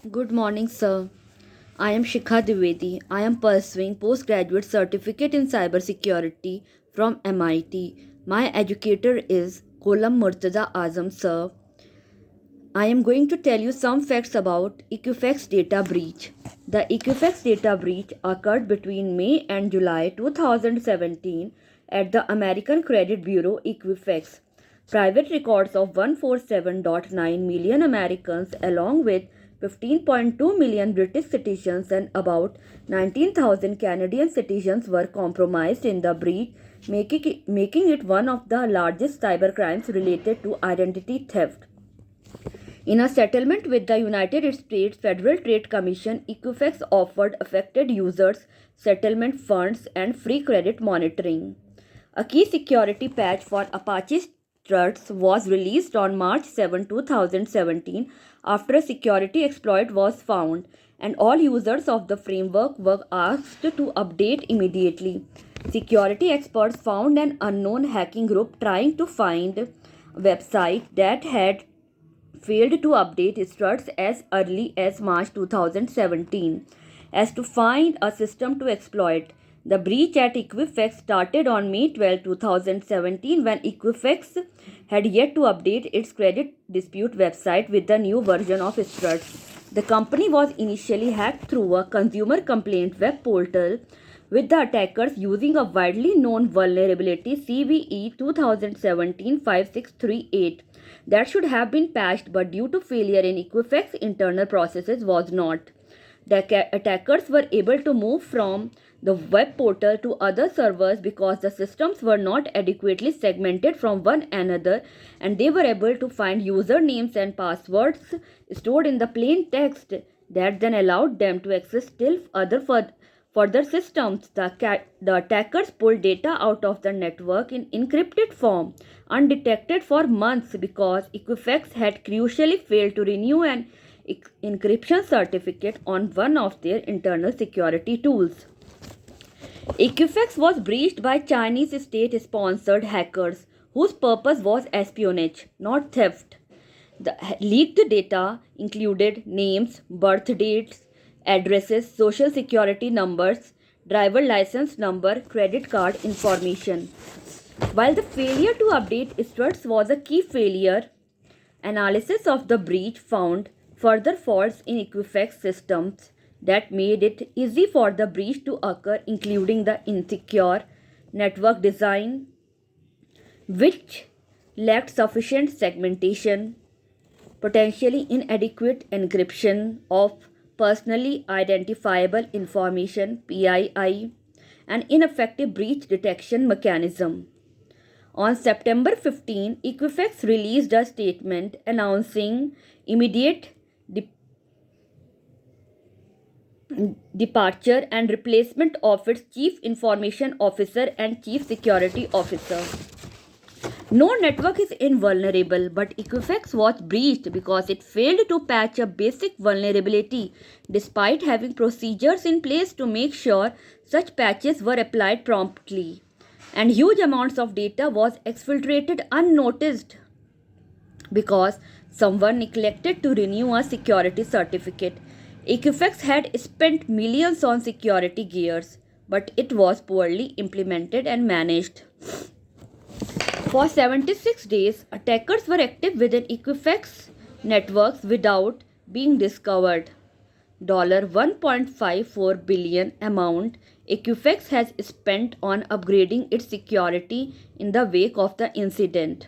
Good morning, sir. I am Shikha Dwivedi. I am pursuing postgraduate certificate in cybersecurity from MIT. My educator is Kolam Murtaza Azam, sir. I am going to tell you some facts about Equifax data breach. The Equifax data breach occurred between May and July 2017 at the American Credit Bureau Equifax. Private records of 147.9 million Americans, along with 15.2 million British citizens and about 19,000 Canadian citizens, were compromised in the breach, making it one of the largest cybercrimes related to identity theft. In a settlement with the United States Federal Trade Commission, Equifax offered affected users settlement funds and free credit monitoring. A key security patch for Apache Struts was released on March 7, 2017 after a security exploit was found, and all users of the framework were asked to update immediately. Security experts found an unknown hacking group trying to find a website that had failed to update struts as early as March 2017 as to find a system to exploit. The breach at Equifax started on May 12, 2017 when Equifax had yet to update its credit dispute website with the new version of struts. The company was initially hacked through a consumer complaint web portal, with the attackers using a widely known vulnerability CVE 2017-5638 that should have been patched but due to failure in Equifax internal processes was not. The attackers were able to move from the web portal to other servers because the systems were not adequately segmented from one another, and they were able to find usernames and passwords stored in the plain text that then allowed them to access still other further systems. The attackers pulled data out of the network in encrypted form, undetected for months because Equifax had crucially failed to renew an encryption certificate on one of their internal security tools. Equifax was breached by Chinese state-sponsored hackers whose purpose was espionage, not theft. The leaked data included names, birth dates, addresses, social security numbers, driver license number, credit card information. While the failure to update struts was a key failure, analysis of the breach found further faults in Equifax systems that made it easy for the breach to occur, including the insecure network design, which lacked sufficient segmentation, potentially inadequate encryption of personally identifiable information (PII), and ineffective breach detection mechanism. On September 15, Equifax released a statement announcing immediate departure and replacement of its Chief Information Officer and Chief Security Officer. No network is invulnerable, but Equifax was breached because it failed to patch a basic vulnerability despite having procedures in place to make sure such patches were applied promptly. And huge amounts of data was exfiltrated unnoticed because someone neglected to renew a security certificate. Equifax had spent millions on security gears, but it was poorly implemented and managed. For 76 days, attackers were active within Equifax networks without being discovered. $1.54 billion amount Equifax has spent on upgrading its security in the wake of the incident.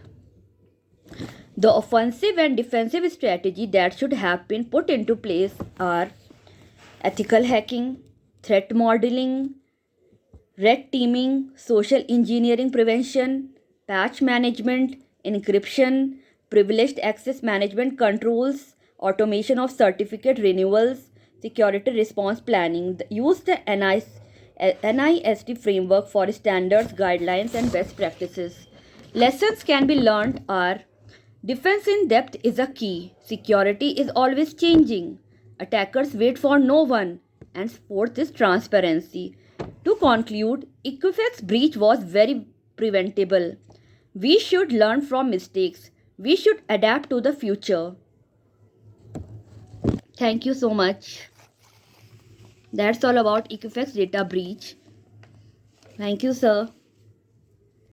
The offensive and defensive strategy that should have been put into place are ethical hacking, threat modeling, red teaming, social engineering prevention, patch management, encryption, privileged access management controls, automation of certificate renewals, security response planning. Use the NIST framework for standards, guidelines, and best practices. Lessons can be learned are: defense in depth is a key. Security is always changing. Attackers wait for no one. And fourth is transparency. To conclude, Equifax breach was very preventable. We should learn from mistakes. We should adapt to the future. Thank you so much. That's all about Equifax data breach. Thank you, sir.